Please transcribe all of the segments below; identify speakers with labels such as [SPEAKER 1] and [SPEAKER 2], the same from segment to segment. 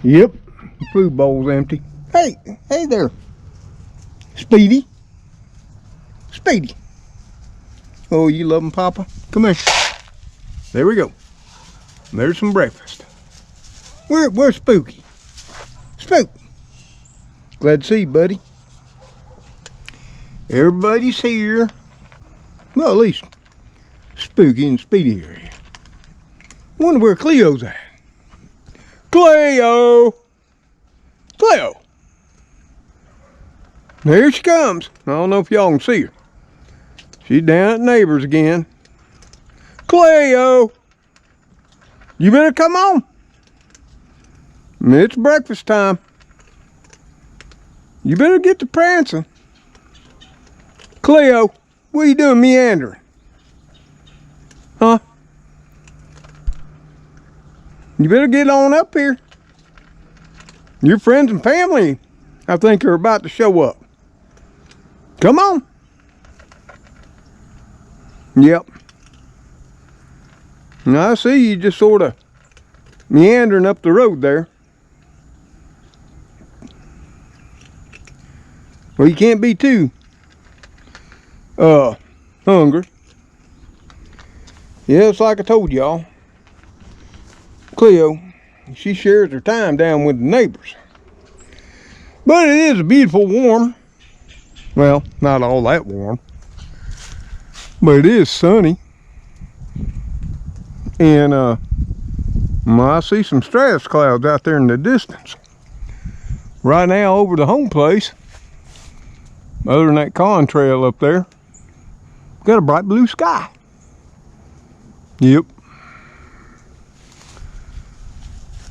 [SPEAKER 1] Yep, the food bowl's empty. Hey, hey there, Speedy. Speedy. Oh, you love him, Papa? Come here. There we go. There's some breakfast. Where's Spooky? Spook. Glad to see you, buddy. Everybody's here. Well, at least Spooky and Speedy are here. Wonder where Cleo's at. Cleo! Cleo! There she comes. I don't know if y'all can see her. She's down at neighbor's again. Cleo! You better come on. It's breakfast time. You better get to prancing. Cleo, what are you doing meandering? Huh? You better get on up here. Your friends and family, I think, are about to show up. Come on. Yep. Now I see you just sort of meandering up the road there. Well, you can't be too hungry. Yeah, it's like I told y'all. Cleo, she shares her time down with the neighbors. But it is a beautiful warm. Well, not all that warm. But it is sunny. And I see some stratus clouds out there in the distance. Right now over the home place, other than that contrail up there, got a bright blue sky. Yep.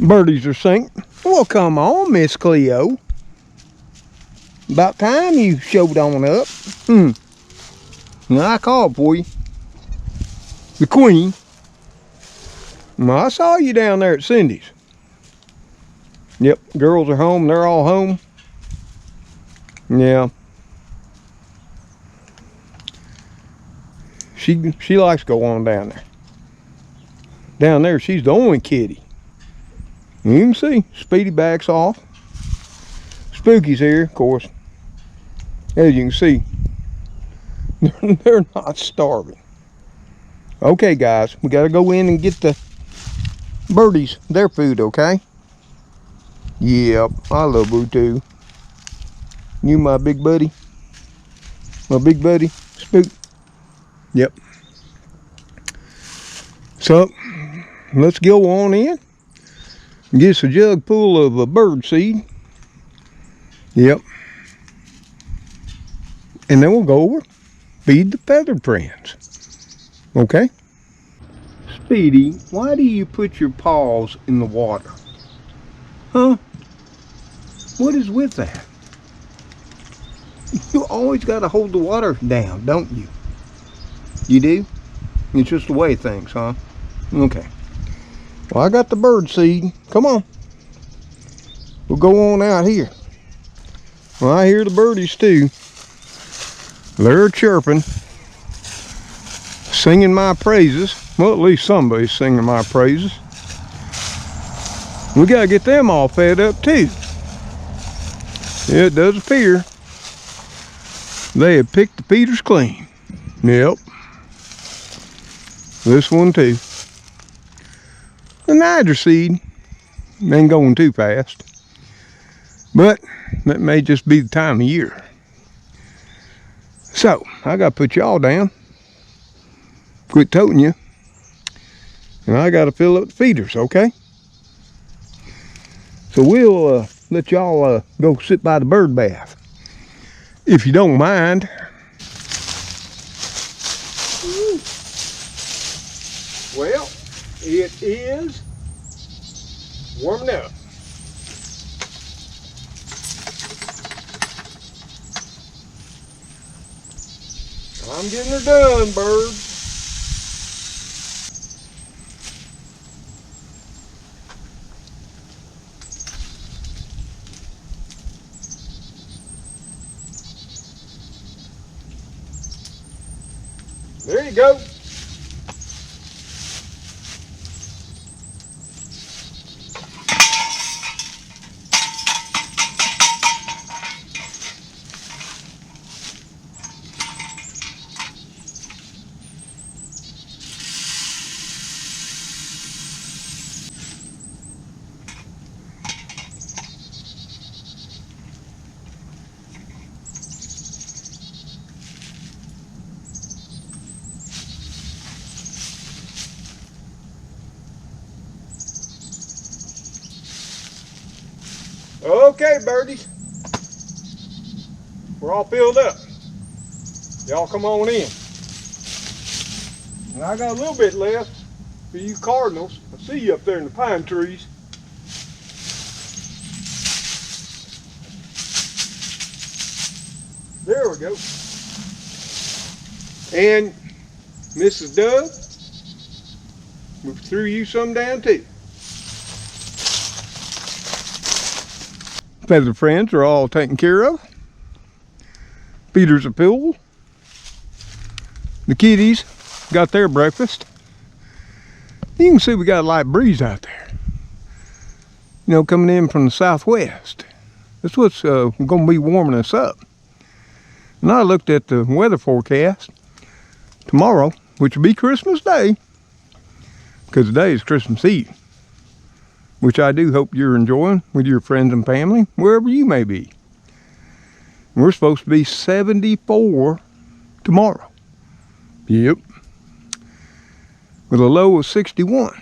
[SPEAKER 1] Birdies are singing. Well, come on, Miss Cleo. About time you showed on up. Now I called for you. The Queen. Well, I saw you down there at Cindy's. Yep, girls are home. They're all home. Yeah. She likes to go on down there. Down there, she's the only kitty. You can see, Speedy backs off. Spooky's here, of course. As you can see, they're not starving. Okay, guys, we got to go in and get the birdies their food, okay? Yep, I love you too. You my big buddy? My big buddy, Spook? Yep. So, let's go on in. Get us a jug full of bird seed. Yep. And then we'll go over, feed the feathered friends. Okay? Speedy, why do you put your paws in the water? Huh? What is with that? You always got to hold the water down, don't you? You do? It's just the way things, huh? Okay. Well, I got the bird seed. Come on. We'll go on out here. Well, I hear the birdies too. They're chirping, singing my praises. Well, at least somebody's singing my praises. We got to get them all fed up too. Yeah, it does appear they have picked the feeders clean. Yep. This one too. The Niger seed ain't going too fast. But that may just be the time of year. So, I got to put y'all down. Quit toting you. And I got to fill up the feeders, okay? So we'll let y'all go sit by the bird bath. If you don't mind. Well, it is warming up. I'm getting her done, birds. There you go. Okay, birdies. We're all filled up. Y'all come on in. And I got a little bit left for you cardinals. I see you up there in the pine trees. There we go. And Mrs. Dove, we threw you some down too. Feather friends are all taken care of. Feeders are filled. The kitties got their breakfast. You can see we got a light breeze out there. You know, coming in from the southwest. That's what's going to be warming us up. And I looked at the weather forecast. Tomorrow, which will be Christmas Day, because today is Christmas Eve, which I do hope you're enjoying with your friends and family, wherever you may be. We're supposed to be 74 tomorrow. Yep. With a low of 61.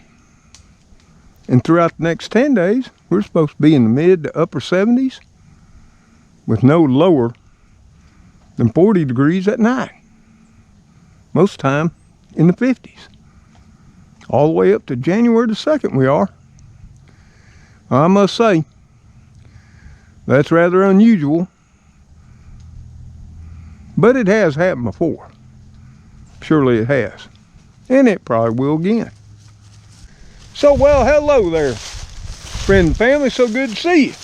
[SPEAKER 1] And throughout the next 10 days, we're supposed to be in the mid to upper 70s with no lower than 40 degrees at night. Most of the time in the 50s. All the way up to January the 2nd we are. I must say, that's rather unusual. But it has happened before. Surely it has. And it probably will again. So, well, hello there, friend and family. So good to see you.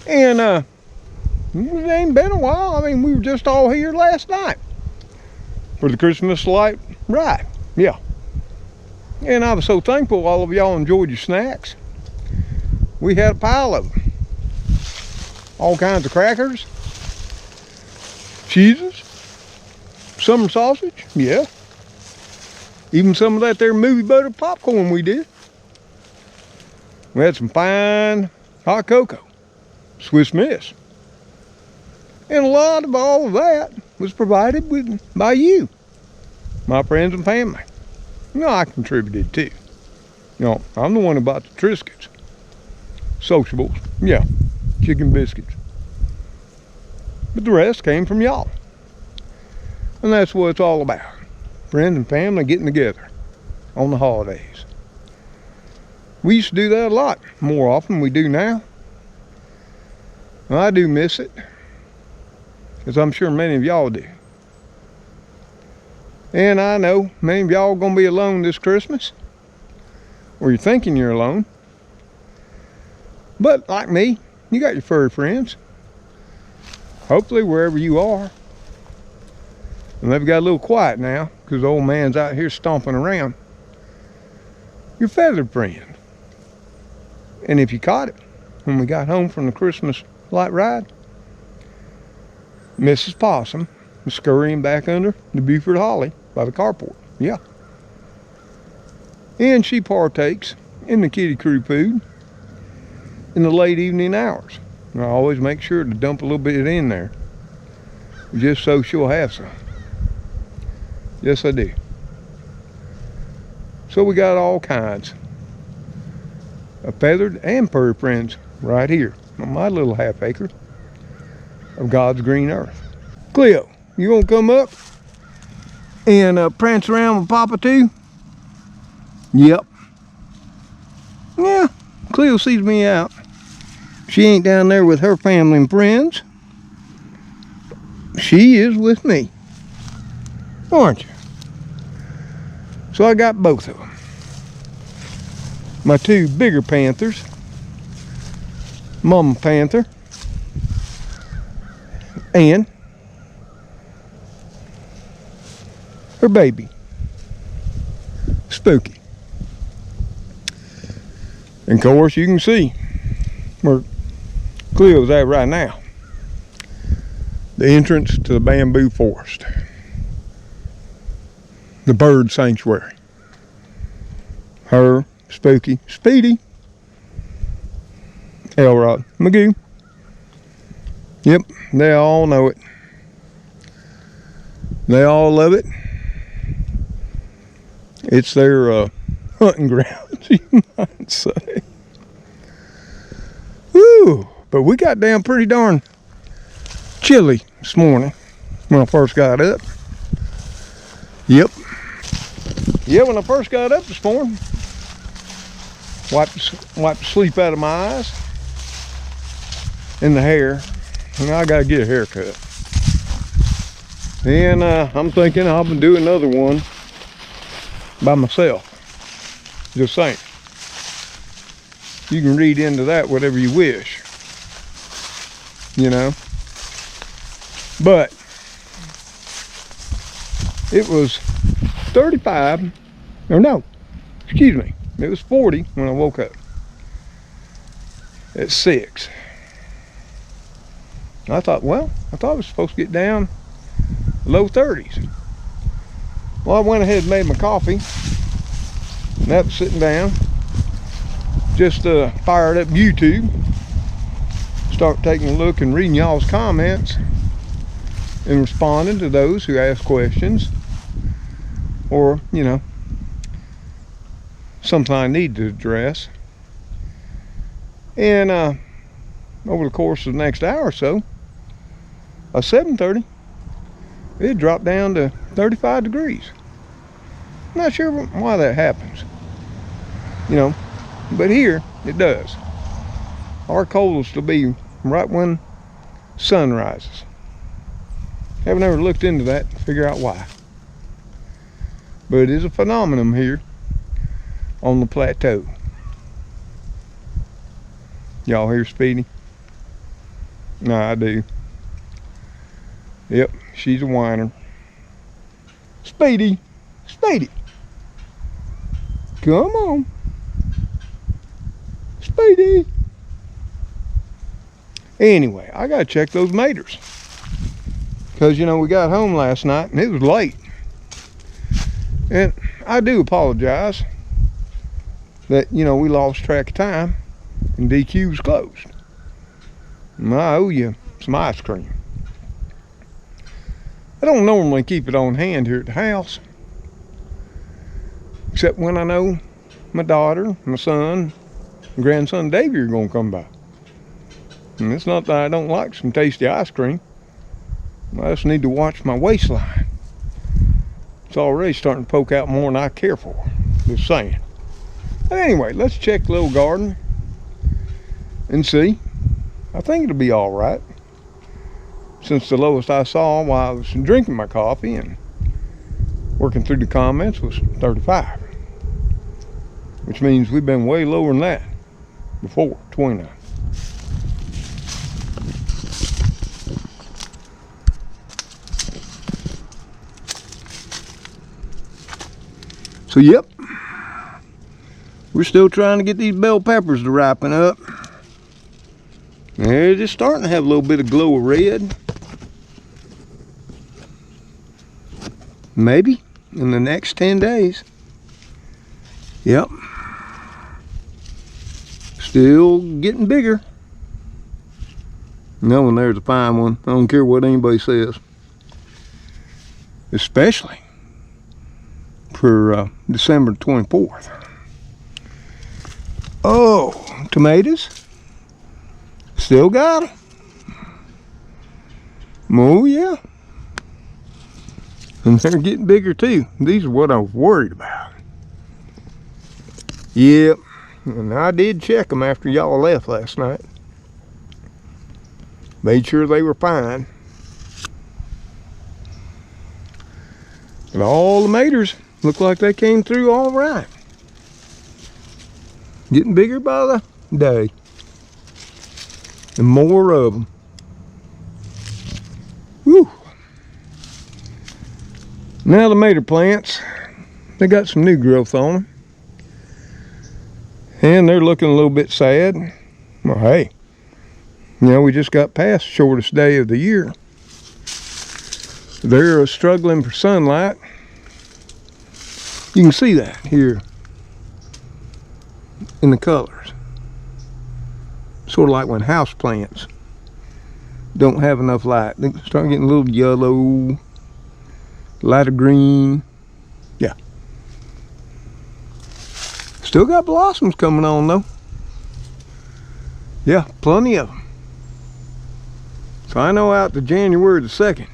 [SPEAKER 1] And it ain't been a while. I mean, we were just all here last night for the Christmas light ride. Yeah. And I was so thankful all of y'all enjoyed your snacks. We had a pile of them. All kinds of crackers, cheeses, summer sausage, yeah. Even some of that there movie butter popcorn we did. We had some fine hot cocoa, Swiss Miss. And a lot of all of that was provided by you, my friends and family. You know, I contributed too. You know, I'm the one who bought the Triscuits, Sociables, yeah, chicken biscuits. But the rest came from y'all. And that's what it's all about. Friends and family getting together on the holidays. We used to do that a lot more often than we do now. I do miss it, as I'm sure many of y'all do. And I know many of y'all are going to be alone this Christmas, or you're thinking you're alone. But like me, you got your furry friends. Hopefully wherever you are. And they've got a little quiet now, because the old man's out here stomping around. Your feathered friend. And if you caught it when we got home from the Christmas light ride, Mrs. Possum was scurrying back under the Buford Holly by the carport. Yeah. And she partakes in the kitty crew food in the late evening hours. And I always make sure to dump a little bit in there, just so she'll have some. Yes, I do. So we got all kinds of feathered and furry friends right here on my little half acre of God's green earth. Cleo, you gonna come up and prance around with Papa too? Yep. Yeah, Cleo sees me out. She ain't down there with her family and friends. She is with me. Aren't you? So I got both of them. My two bigger panthers, Mama Panther and her baby, Spooky. And of course you can see where Cleo's at right now. The entrance to the bamboo forest. The bird sanctuary. Her, Spooky, Speedy, Elrod, Magoo. Yep, they all know it. They all love it. It's their hunting grounds, you might say. Woo! Whew. But we got down pretty darn chilly this morning when I first got up. Yep. Yeah, when I first got up this morning, wiped the sleep out of my eyes and the hair. And I gotta get a haircut. And I'm thinking I'll do another one by myself. Just saying. You can read into that whatever you wish. You know. But it was 35, or no, excuse me. It was 40 when I woke up at 6. I thought it was supposed to get down low 30s. Well, I went ahead and made my coffee. And that was sitting down. Just fired up YouTube. Start taking a look and reading y'all's comments and responding to those who ask questions. Or, you know, something I need to address. And over the course of the next hour or so, at 7:30, it dropped down to 35 degrees. Not sure why that happens, you know, but here it does. Our coldest will be right when sun rises. Haven't ever looked into that to figure out why. But it is a phenomenon here on the plateau. Y'all hear Speedy? No, I do. Yep, she's a whiner. Speedy, Speedy. Come on. Speedy. Anyway, I gotta check those maters. Because, you know, we got home last night and it was late. And I do apologize that, you know, we lost track of time and DQ was closed. And I owe you some ice cream. I don't normally keep it on hand here at the house, except when I know my daughter, my son, and grandson Davey are gonna come by. And it's not that I don't like some tasty ice cream. I just need to watch my waistline. It's already starting to poke out more than I care for. Just saying. But anyway, let's check the little garden and see. I think it'll be all right. Since the lowest I saw while I was drinking my coffee and working through the comments was 35. Which means we've been way lower than that before, 29. So yep, we're still trying to get these bell peppers to ripen up. They're just starting to have a little bit of glow of red. Maybe in the next 10 days. Yep. Still getting bigger. No one there's a fine one. I don't care what anybody says. Especially for December 24th. Oh, tomatoes. Still got them. Oh yeah. And they're getting bigger too. These are what I was worried about. Yep. And I did check them after y'all left last night. Made sure they were fine. And all the tomatoes look like they came through all right. Getting bigger by the day. And more of them. Woo. Now the tomato plants, they got some new growth on them. And they're looking a little bit sad. Well, hey, you know, we just got past the shortest day of the year. They're struggling for sunlight. You can see that here in the colors. Sort of like when house plants don't have enough light. They start getting a little yellow, lighter green. Yeah. Still got blossoms coming on though. Yeah, plenty of them. So I know out to January the 2nd,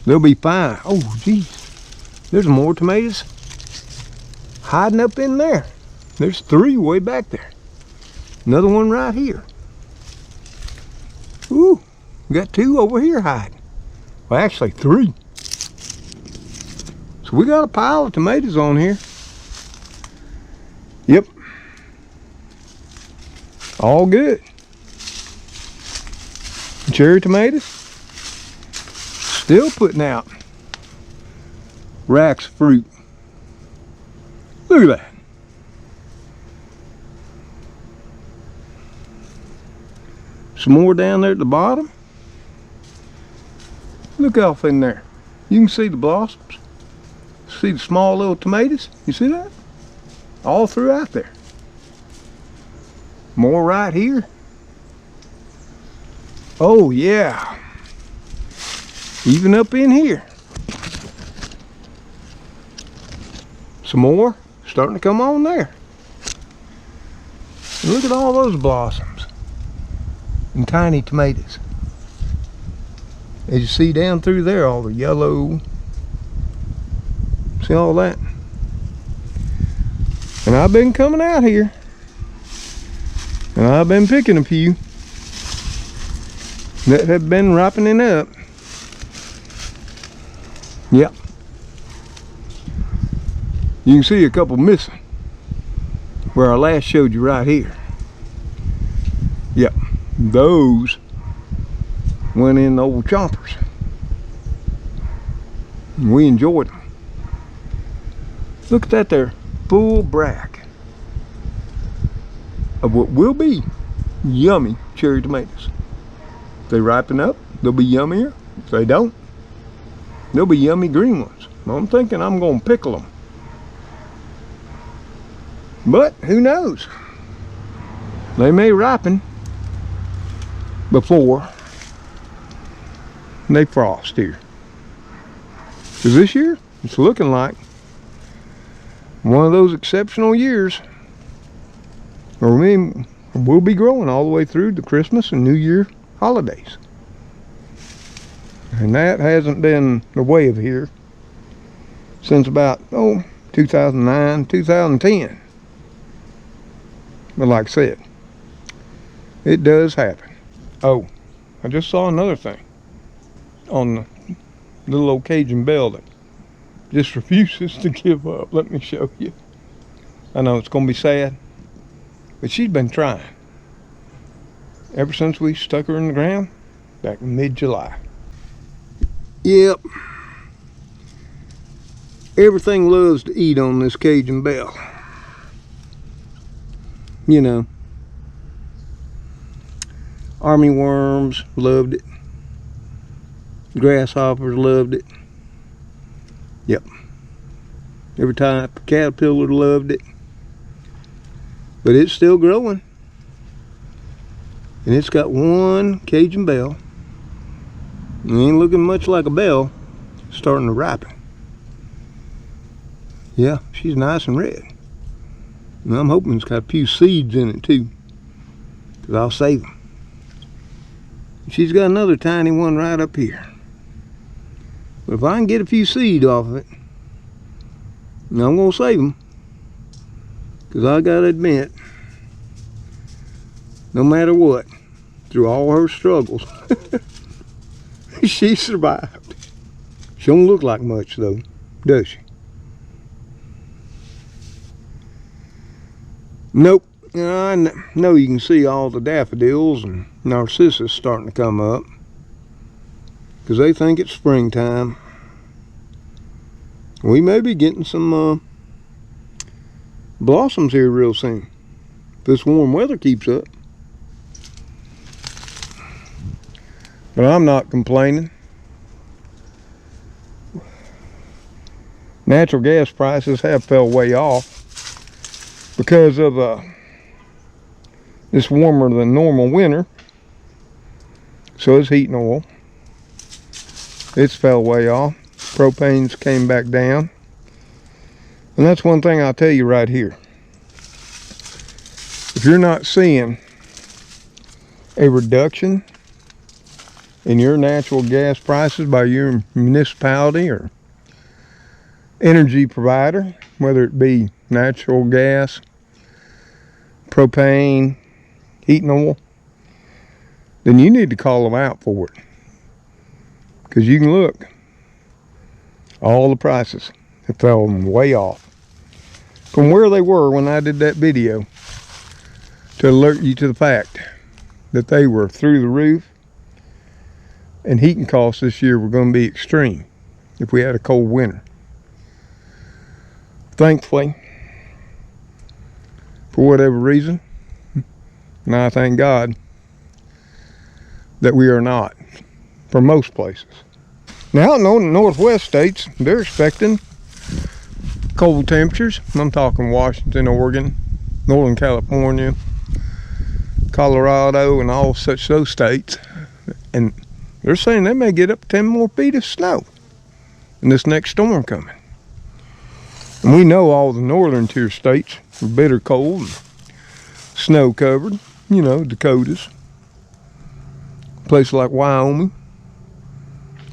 [SPEAKER 1] they'll be fine. Oh, geez. There's more tomatoes hiding up in there. There's 3 way back there. Another one right here. Ooh, we got 2 over here hiding. Well, actually 3. So we got a pile of tomatoes on here. Yep. All good. Cherry tomatoes. Still putting out racks of fruit. Look at that. Some more down there at the bottom. Look off in there. You can see the blossoms. See the small little tomatoes? You see that? All throughout there. More right here. Oh yeah. Even up in here. Some more starting to come on there. And look at all those blossoms. And tiny tomatoes. As you see down through there, all the yellow. See all that? And I've been coming out here. And I've been picking a few that have been ripening up. Yep. You can see a couple missing where I last showed you right here. Yep. Those went in the old chompers. And we enjoyed them. Look at that there, full brack of what will be yummy cherry tomatoes. If they ripen up, they'll be yummier. If they don't, they'll be yummy green ones. I'm thinking I'm gonna pickle them. But who knows? They may ripen before they frost here. Because this year, it's looking like one of those exceptional years where we'll be growing all the way through the Christmas and New Year holidays. And that hasn't been the way of here since about 2009, 2010. But like I said, it does happen. Oh, I just saw another thing on the little old Cajun bell that just refuses to give up. Let me show you. I know it's gonna be sad, but she's been trying ever since we stuck her in the ground back in mid-July. Yep. Everything loves to eat on this Cajun bell. You know, army worms loved it. Grasshoppers loved it. Yep. Every type of caterpillar loved it. But it's still growing. And it's got one Cajun bell. It ain't looking much like a bell. It's starting to ripen. Yeah, she's nice and red. And I'm hoping it's got a few seeds in it too, because I'll save them. She's got another tiny one right up here. But if I can get a few seeds off of it, I'm going to save them. Because I got to admit, no matter what, through all her struggles, she survived. She don't look like much though, does she? Nope. I know you can see all the daffodils and narcissus starting to come up because they think it's springtime. We may be getting some blossoms here real soon if this warm weather keeps up. But I'm not complaining. Natural gas prices have fell way off because of this warmer than normal winter. So is heating oil. It's fell way off. Propane's came back down. And that's one thing I'll tell you right here. If you're not seeing a reduction in your natural gas prices by your municipality or energy provider, whether it be natural gas, propane, heating oil, then you need to call them out for it. Because you can look, all the prices have fallen way off from where they were when I did that video, to alert you to the fact that they were through the roof, and heating costs this year were going to be extreme if we had a cold winter. Thankfully, for whatever reason, and I thank God that we are not, for most places. Now, in the northwest states, they're expecting cold temperatures. I'm talking Washington, Oregon, Northern California, Colorado, and all such those states. And they're saying they may get up 10 more feet of snow in this next storm coming. And we know all the northern tier states are bitter cold and snow covered. You know, Dakotas, places like Wyoming,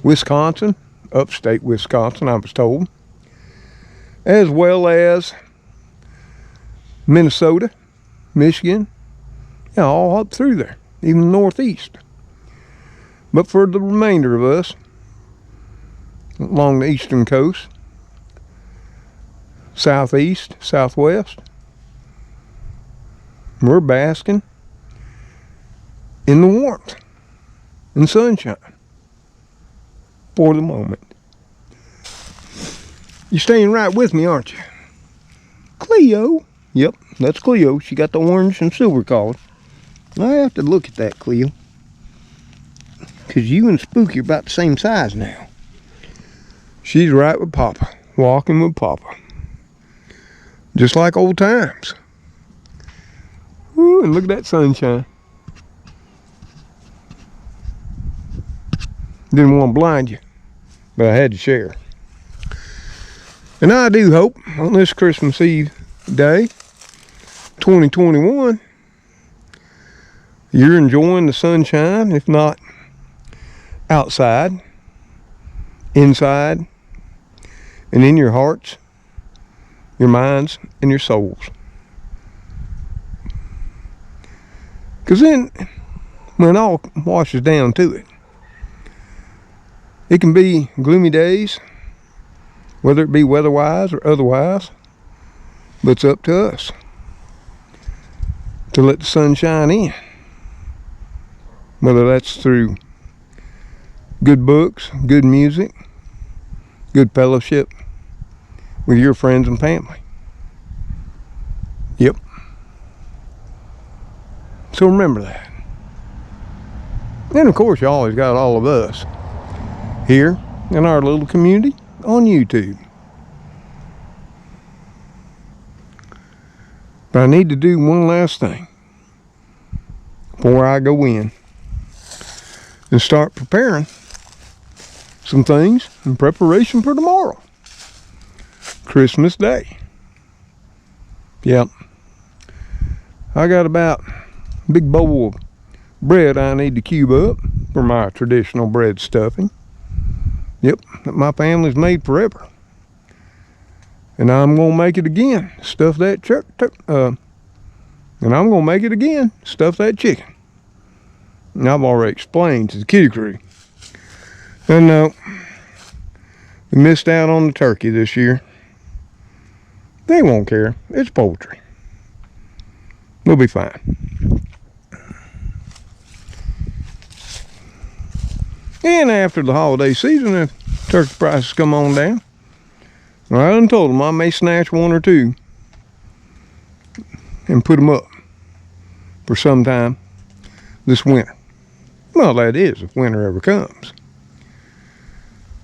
[SPEAKER 1] Wisconsin, upstate Wisconsin, I was told, as well as Minnesota, Michigan, yeah, all up through there, even the northeast. But for the remainder of us along the eastern coast, southeast, southwest, we're basking in the warmth and sunshine for the moment. You're staying right with me, aren't you? Cleo. Yep, that's Cleo. She got the orange and silver collar. I have to look at that, Cleo, because you and Spooky are about the same size now. She's right with Papa, walking with Papa, just like old times. Ooh, and look at that sunshine. Didn't want to blind you, but I had to share. And I do hope on this Christmas Eve day, 2021, you're enjoying the sunshine, if not outside, inside, and in your hearts, your minds, and your souls. Because then, when it all washes down to it, it can be gloomy days, whether it be weather-wise or otherwise, but it's up to us to let the sun shine in. Whether that's through good books, good music, good fellowship with your friends and family. Yep. So remember that. And of course, you always got all of us here in our little community on YouTube. But I need to do one last thing before I go in and start preparing some things in preparation for tomorrow, Christmas Day. Yep. I got about a big bowl of bread I need to cube up for my traditional bread stuffing. Yep, that my family's made forever. And I'm going to make it again. Stuff that and I'm going to make it again. Stuff that chicken. And I've already explained to the kitty crew. And no, we missed out on the turkey this year. They won't care. It's poultry. We'll be fine. And after the holiday season, if turkey prices come on down, well, I done told them I may snatch one or two and put them up for some time this winter. Well, that is, if winter ever comes.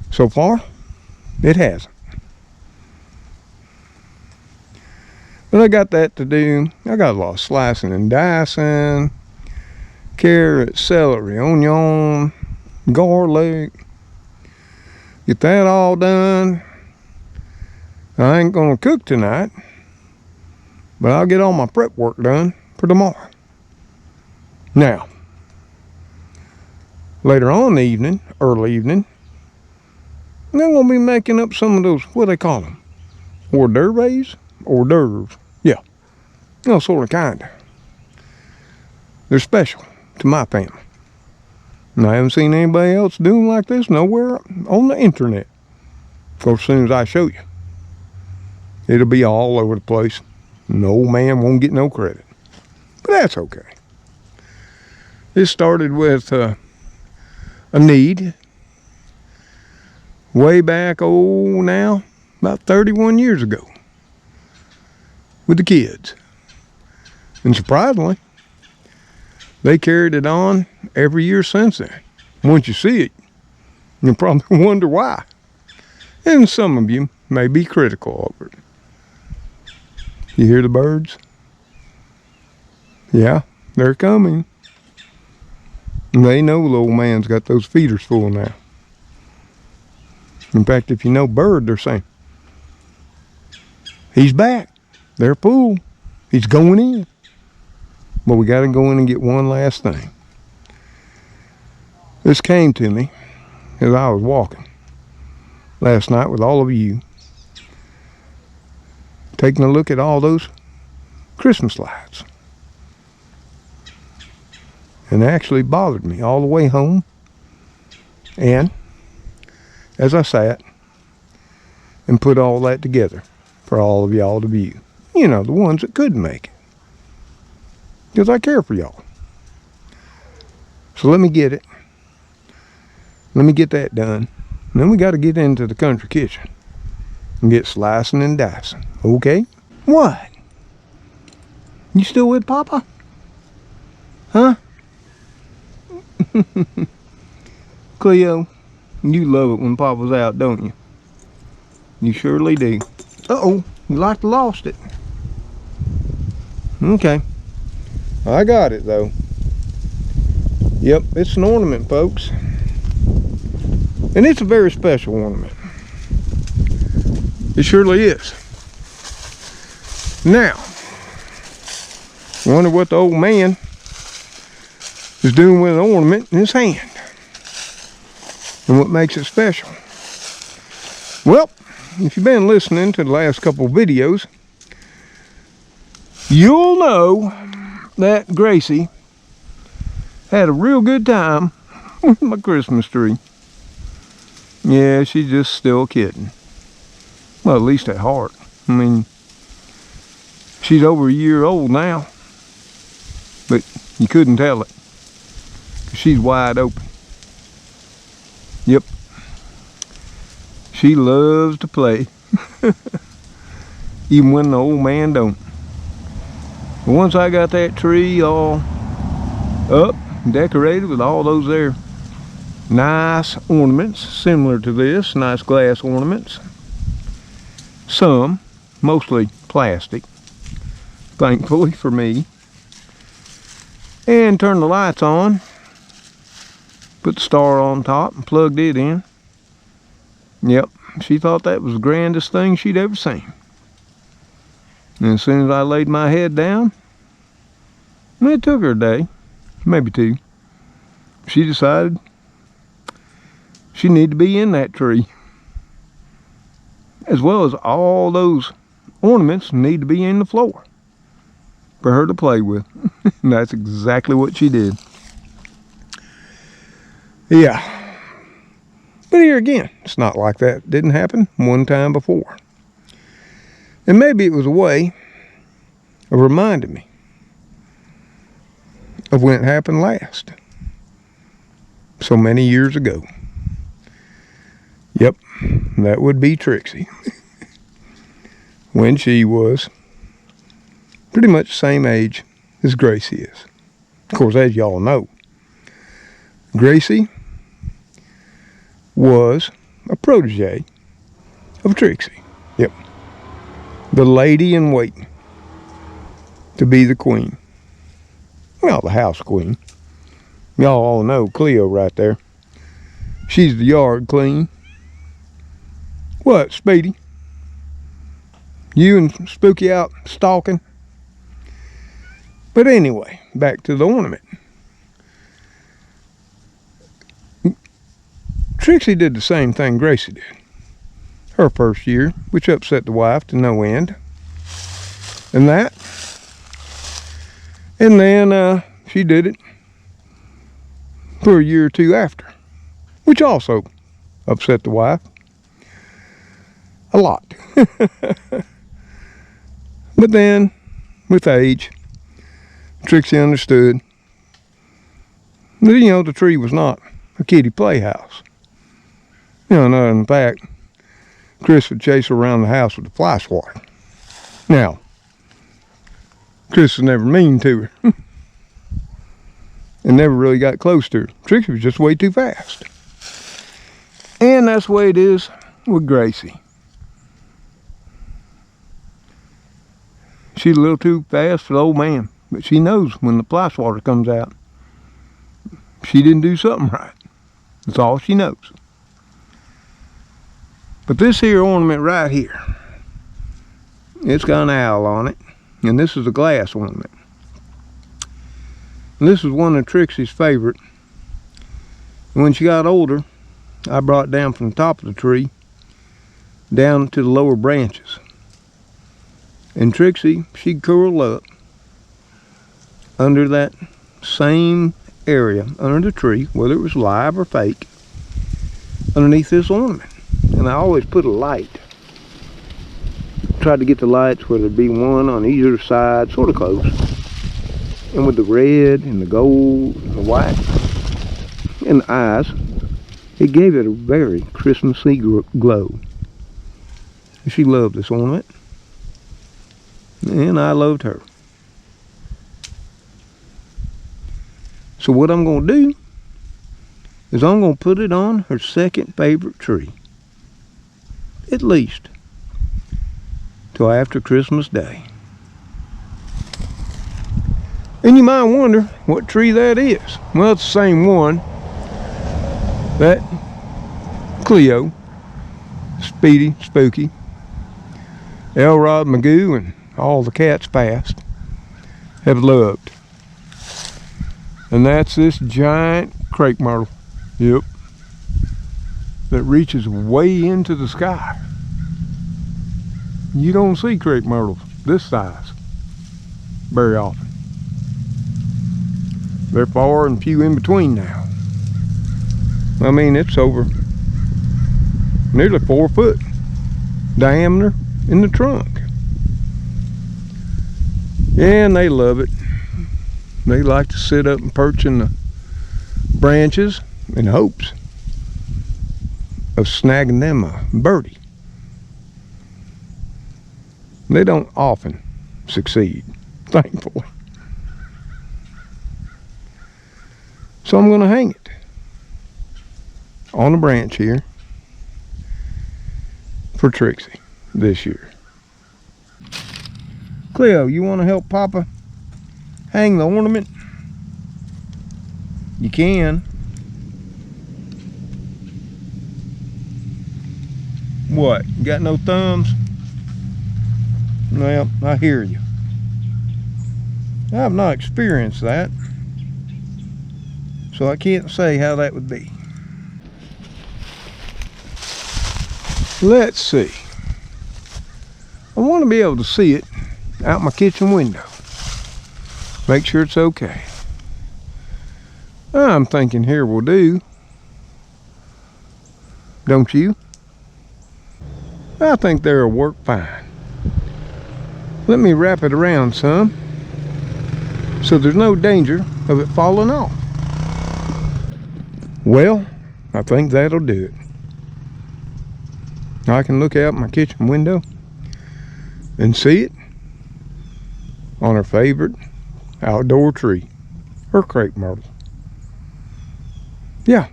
[SPEAKER 1] So far, it hasn't. But I got that to do. I got a lot of slicing and dicing, carrot, celery, onion, garlic. Get that all done. I ain't gonna cook tonight, but I'll get all my prep work done for tomorrow. Now, Later on in the evening, early evening, they're going to be making up some of those, what do they call them? Hors d'oeuvres? Hors d'oeuvres. Yeah. You know, sort of, kind of. They're special to my family. And I haven't seen anybody else doing like this nowhere on the internet. Of course, as soon as I show you, it'll be all over the place. And the old man won't get no credit. But that's okay. This started with a need way back, now, about 31 years ago with the kids. And surprisingly, they carried it on every year since then. Once you see it, you'll probably wonder why. And some of you may be critical of it. You hear the birds? Yeah, they're coming. And they know the old man's got those feeders full now. In fact, if you know bird, they're saying, he's back. They're full. He's going in. But we got to go in and get one last thing. This came to me as I was walking last night with all of you, taking a look at all those Christmas lights. And it actually bothered me all the way home. And as I sat and put all that together for all of y'all to view, you know, the ones that couldn't make it, because I care for y'all. So let me get it. Let me get that done. And then we got to get into the country kitchen and get slicing and dicing. Okay? What? You still with Papa? Huh? Cleo, you love it when Papa's out, don't you? You surely do. Uh-oh, you like to lost it. Okay. I got it, though. Yep, it's an ornament, folks. And it's a very special ornament. It surely is. Now, wonder what the old man is doing with an ornament in his hand. And what makes it special. Well, if you've been listening to the last couple of videos, you'll know that Gracie had a real good time with my Christmas tree. Yeah, she's just still kidding. Well, at least at heart. I mean, she's over a year old now. But you couldn't tell it. 'Cause she's wide open. Yep. She loves to play. Even when the old man don't. But once I got that tree all up, decorated with all those there nice ornaments, similar to this, nice glass ornaments. Some, mostly plastic, thankfully for me. And turned the lights on, put the star on top and plugged it in. Yep, she thought that was the grandest thing she'd ever seen. And as soon as I laid my head down, it took her a day, maybe two, she decided she needed to be in that tree. As well as all those ornaments need to be in the floor for her to play with. And that's exactly what she did. Yeah. But here again, it's not like that didn't happen one time before. And maybe it was a way of reminding me of when it happened last. So many years ago. Yep, that would be Trixie. When she was pretty much the same age as Gracie is. Of course, as y'all know, Gracie was a protege of Trixie. Yep. The lady in waiting to be the queen. Well, the house queen. Y'all all know Cleo right there. She's the yard queen. What, Speedy? You and Spooky out stalking? But anyway, back to the ornament. Trixie did the same thing Gracie did her first year, which upset the wife to no end. And that. And then she did it for a year or two after, which also upset the wife a lot. But then, with age, Trixie understood that, you know, the tree was not a kiddie playhouse. You know, no, in fact, Chris would chase her around the house with a fly swatter. Now, Chris was never mean to her and never really got close to her. Trixie was just way too fast. And that's the way it is with Gracie. She's a little too fast for the old man, but she knows when the fly swatter comes out, she didn't do something right. That's all she knows. But this here ornament right here, it's got an owl on it, and this is a glass ornament. And this was one of Trixie's favorite. When she got older, I brought it down from the top of the tree down to the lower branches. And Trixie, she'd curl up under that same area, under the tree, whether it was live or fake, underneath this ornament. And I always put a light. Tried to get the lights where there'd be one on either side, sort of close. And with the red and the gold and the white and the eyes, it gave it a very Christmassy glow. She loved this ornament. And I loved her. So what I'm going to do is I'm going to put it on her second favorite tree. At least till after Christmas Day. And you might wonder what tree that is. Well, it's the same one that Cleo, Speedy, Spooky, Elrod, Magoo, and all the cats past have loved. And that's this giant crepe myrtle. Yep. That reaches way into the sky. You don't see crepe myrtles this size very often. They're far and few in between now. I mean, it's over nearly 4 foot diameter in the trunk. Yeah, and they love it. They like to sit up and perch in the branches in hopes of snagging them a birdie. They don't often succeed, thankfully. So I'm going to hang it on a branch here for Trixie this year. Cleo, you want to help Papa hang the ornament? You can. What? You got no thumbs? Well, I hear you. I have not experienced that, so I can't say how that would be. Let's see. I want to be able to see it out my kitchen window. Make sure it's okay. I'm thinking here will do. Don't you? I think they'll work fine. Let me wrap it around some so there's no danger of it falling off. Well, I think that'll do it. I can look out my kitchen window and see it on her favorite outdoor tree, her crepe myrtle. Yeah,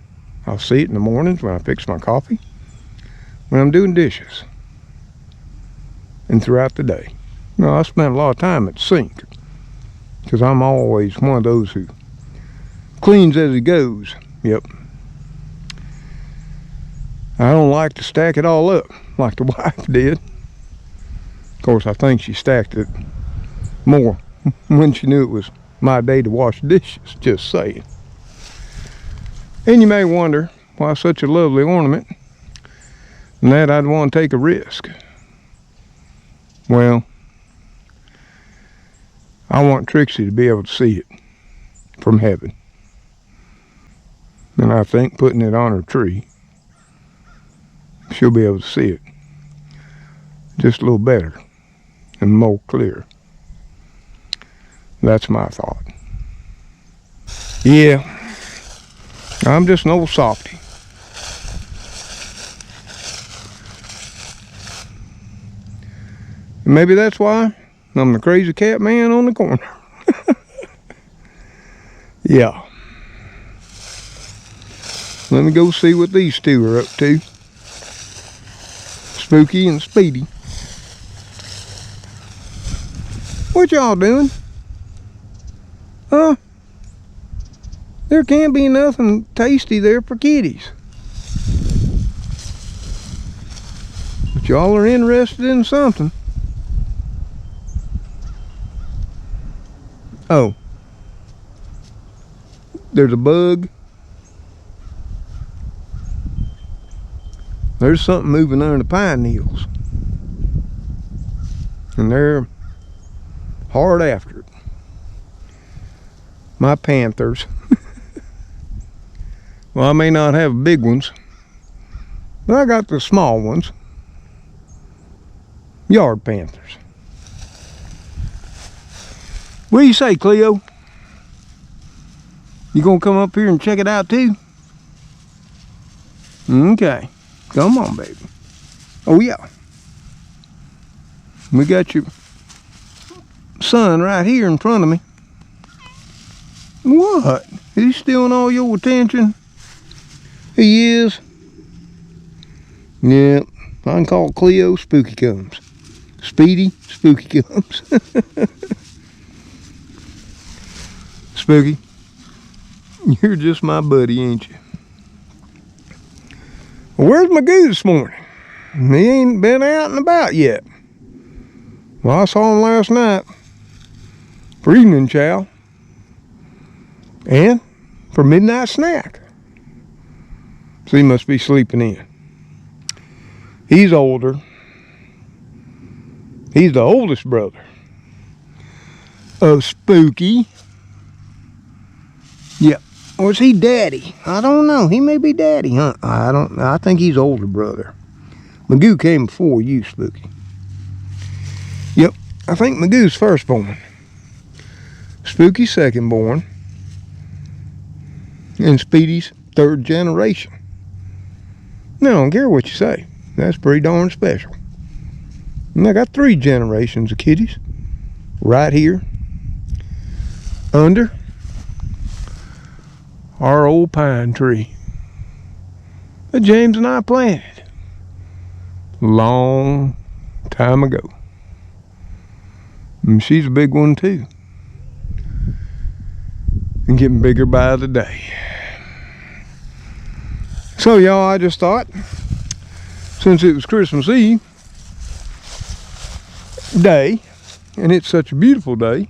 [SPEAKER 1] I'll see it in the mornings when I fix my coffee, when I'm doing dishes, and throughout the day. No, I spend a lot of time at the sink because I'm always one of those who cleans as he goes. Yep. I don't like to stack it all up like the wife did. Of course, I think she stacked it more when she knew it was my day to wash dishes, just saying. And you may wonder why such a lovely ornament, and that I'd want to take a risk. Well, I want Trixie to be able to see it from heaven. And I think putting it on her tree, she'll be able to see it just a little better and more clear. That's my thought. Yeah, I'm just an old softy. And maybe that's why I'm the crazy cat man on the corner. Yeah. Let me go see what these two are up to. Spooky and Speedy. What y'all doing? Huh? There can't be nothing tasty there for kitties. But y'all are interested in something. Oh. There's a bug. There's something moving under the pine needles. And they're hard after it. My panthers. Well, I may not have big ones, but I got the small ones. Yard panthers. What do you say, Cleo? You gonna come up here and check it out too? Okay. Come on, baby. Oh, yeah. We got your son right here in front of me. What? Is he stealing all your attention? He is. Yep. I can call Cleo Spooky Comes. Speedy Spooky Comes. Spooky, you're just my buddy, ain't you? Well, where's Magoo this morning? He ain't been out and about yet. Well, I saw him last night for evening chow and for midnight snack. So he must be sleeping in. He's older. He's the oldest brother of Spooky. Yep. Or is he daddy? I don't know. He may be daddy, huh? I think he's older brother. Magoo came before you, Spooky. Yep. I think Magoo's firstborn. Spooky's secondborn. And Speedy's third generation. Now, I don't care what you say. That's pretty darn special. And I got 3 generations of kitties right here under our old pine tree that James and I planted a long time ago. And she's a big one too. And getting bigger by the day. So y'all, I just thought, since it was Christmas Eve day, and it's such a beautiful day,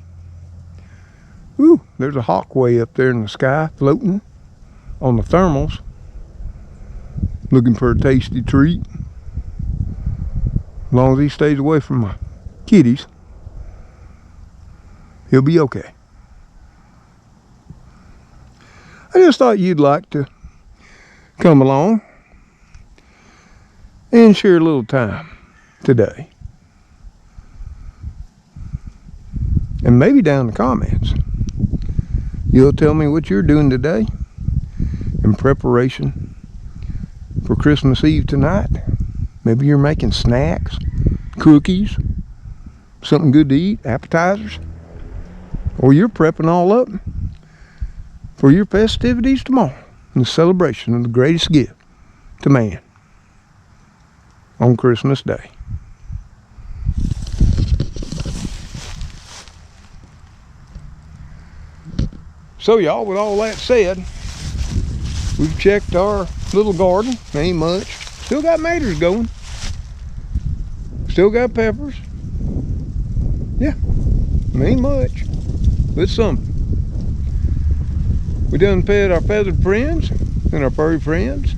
[SPEAKER 1] ooh, there's a hawk way up there in the sky floating on the thermals, looking for a tasty treat. As long as he stays away from my kitties, he'll be okay. I just thought you'd like to come along and share a little time today. And maybe down in the comments, you'll tell me what you're doing today in preparation for Christmas Eve tonight. Maybe you're making snacks, cookies, something good to eat, appetizers. Or you're prepping all up for your festivities tomorrow in the celebration of the greatest gift to man on Christmas Day. So y'all, with all that said, we've checked our little garden. Ain't much. Still got maters going. Still got peppers. Yeah, ain't much, but some. We done fed our feathered friends and our furry friends.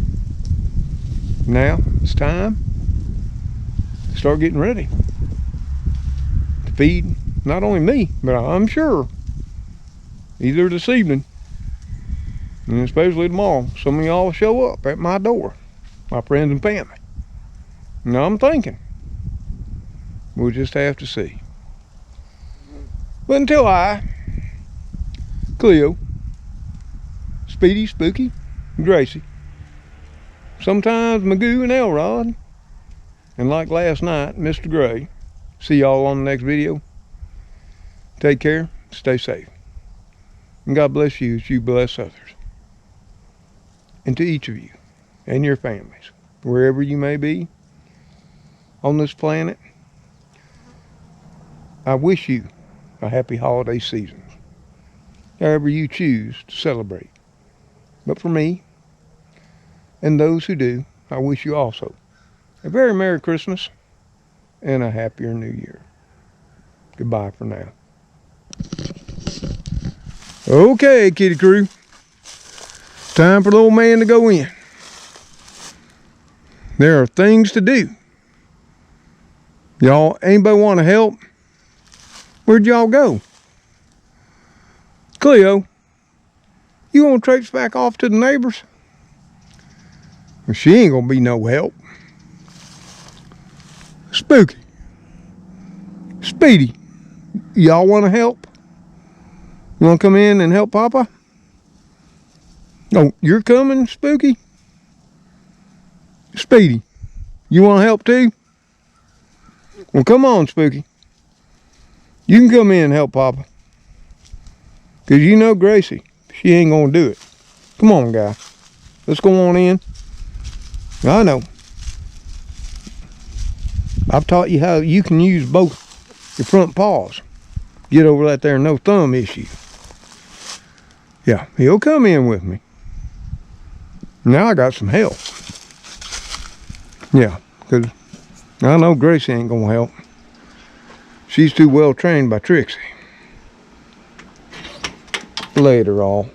[SPEAKER 1] Now it's time to start getting ready to feed not only me, but I'm sure either this evening and especially tomorrow, some of y'all show up at my door, my friends and family. Now I'm thinking we'll just have to see. But until I, Cleo, Speedy, Spooky, and Gracie, sometimes Magoo and Elrod, and like last night, Mr. Gray, see y'all on the next video. Take care, stay safe, and God bless you as you bless others. And to each of you and your families, wherever you may be on this planet, I wish you a happy holiday season, however you choose to celebrate. But for me, and those who do, I wish you also a very Merry Christmas and a happier New Year. Goodbye for now. Okay, kitty crew. Time for the old man to go in. There are things to do. Y'all, anybody want to help? Where'd y'all go? Cleo, you gonna traipse back off to the neighbors? Well, she ain't gonna be no help. Spooky, Speedy, y'all want to help? You want to come in and help Papa? No, you're coming, Spooky? Speedy, you want to help too? Well, come on, Spooky. You can come in and help Papa. Because you know Gracie, she ain't going to do it. Come on, guy. Let's go on in. I know. I've taught you how you can use both your front paws. Get over that there no thumb issue. Yeah, he'll come in with me. Now I got some help. Yeah, because I know Gracie ain't going to help. She's too well trained by Trixie. Later, all.